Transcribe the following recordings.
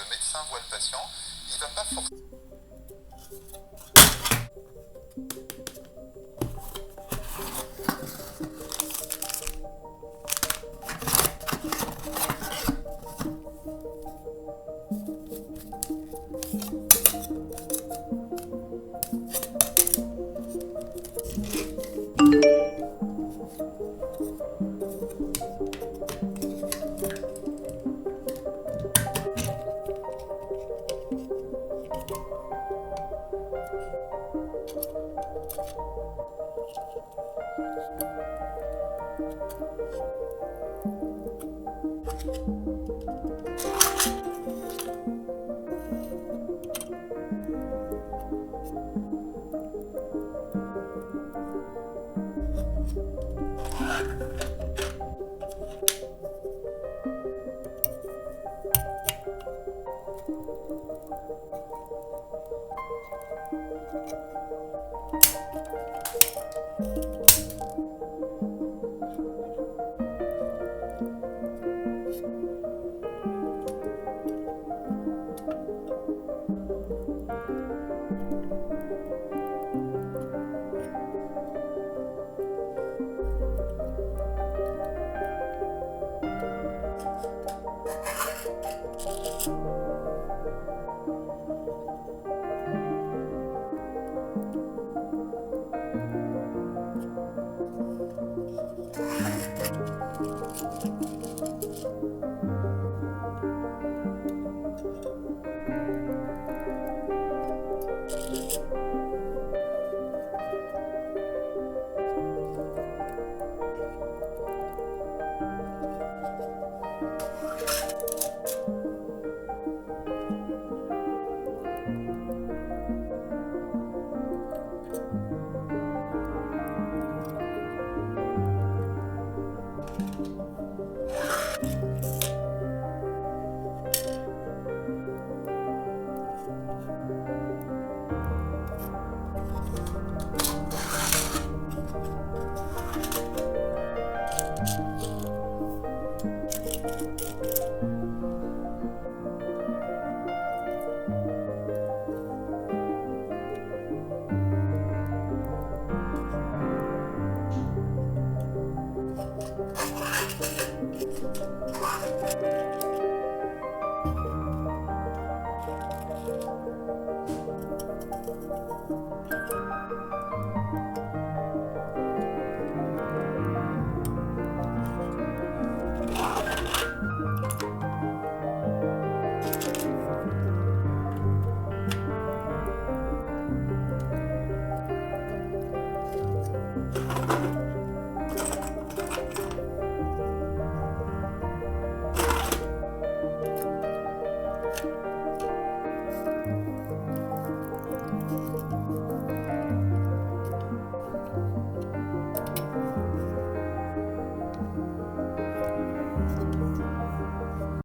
le médecin voit le patient, il ne va pas forcément...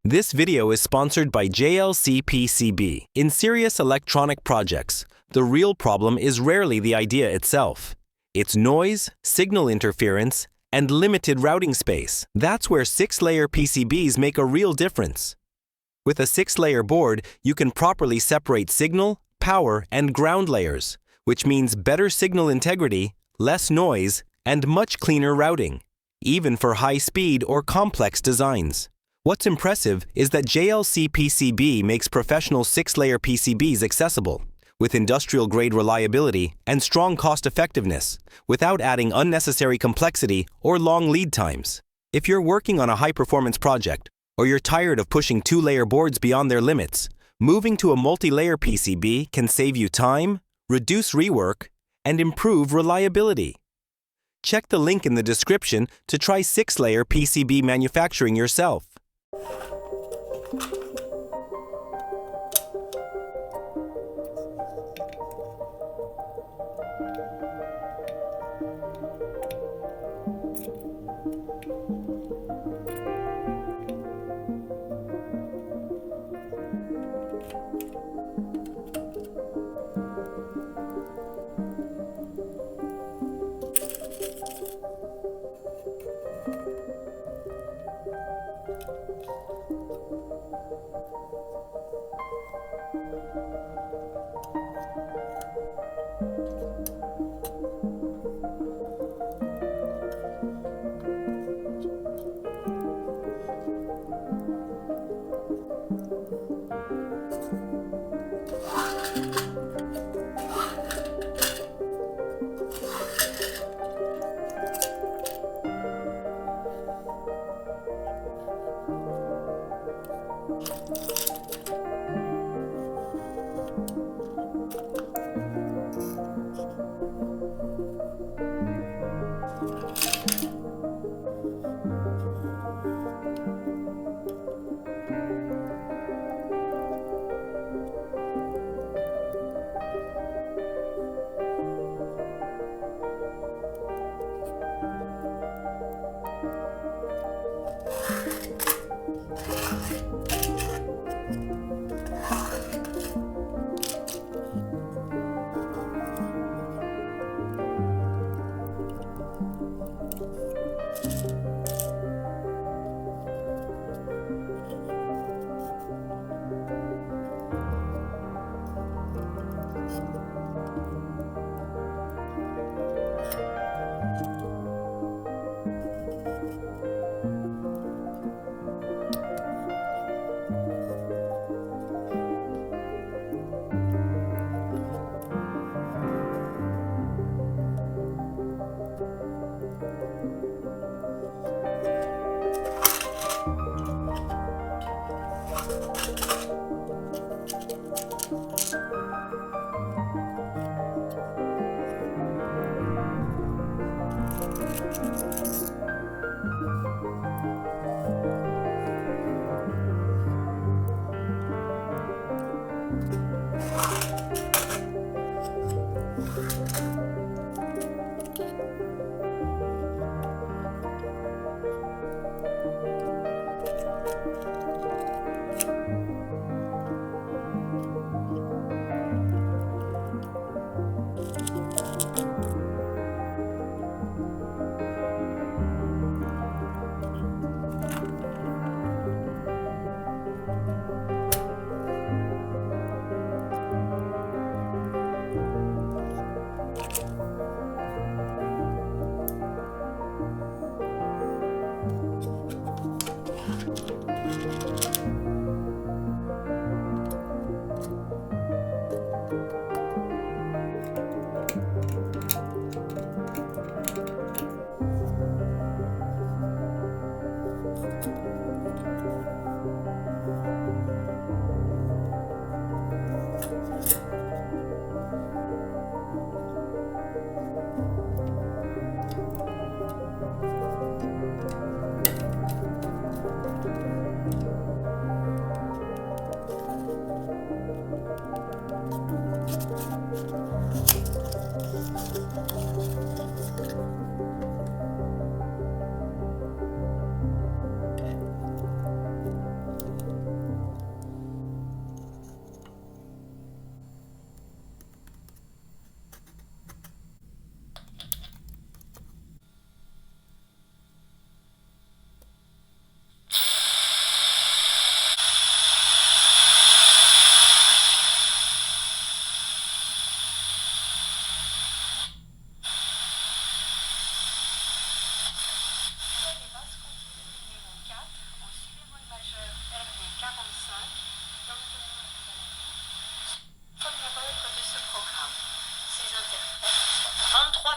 This video is sponsored by JLCPCB. In serious electronic projects, the real problem is rarely the idea itself. It's noise, signal interference, and limited routing space. That's where 6-layer PCBs make a real difference. With a 6-layer board, you can properly separate signal, power, and ground layers, which means better signal integrity, less noise, and much cleaner routing, even for high-speed or complex designs. What's impressive is that JLCPCB makes professional 6-layer PCBs accessible, with industrial-grade reliability and strong cost-effectiveness, without adding unnecessary complexity or long lead times. If you're working on a high-performance project, or you're tired of pushing 2-layer boards beyond their limits, moving to a multi-layer PCB can save you time, reduce rework, and improve reliability. Check the link in the description to try 6-layer PCB manufacturing yourself.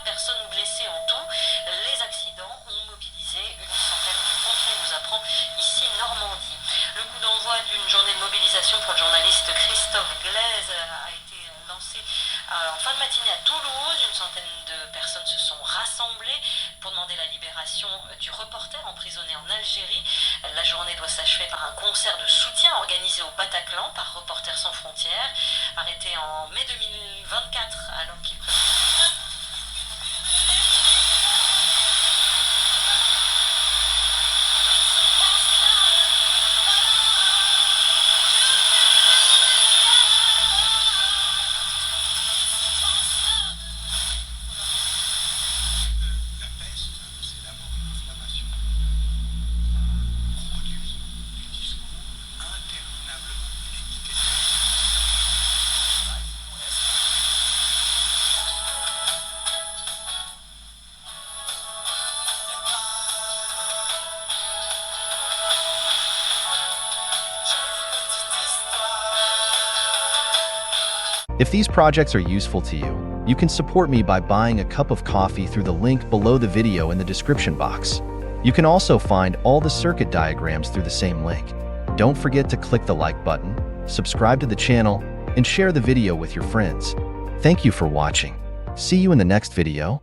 Personnes blessées en tout. Les accidents ont mobilisé une centaine de pompiers, nous apprend ici Normandie. Le coup d'envoi d'une journée de mobilisation pour le journaliste Rogério Glass a été lancé en fin de matinée à Toulouse. Une centaine de personnes se sont rassemblées pour demander la libération du reporter emprisonné en Algérie. La journée doit s'achever par un concert de soutien organisé au Bataclan par Reporters sans frontières, arrêté en mai 2024 alors qu'il La peste, c'est d'abord une inflammation. Un gros du If these projects are useful to you, you can support me by buying a cup of coffee through the link below the video in the description box. You can also find all the circuit diagrams through the same link. Don't forget to click the like button, subscribe to the channel, and share the video with your friends. Thank you for watching. See you in the next video.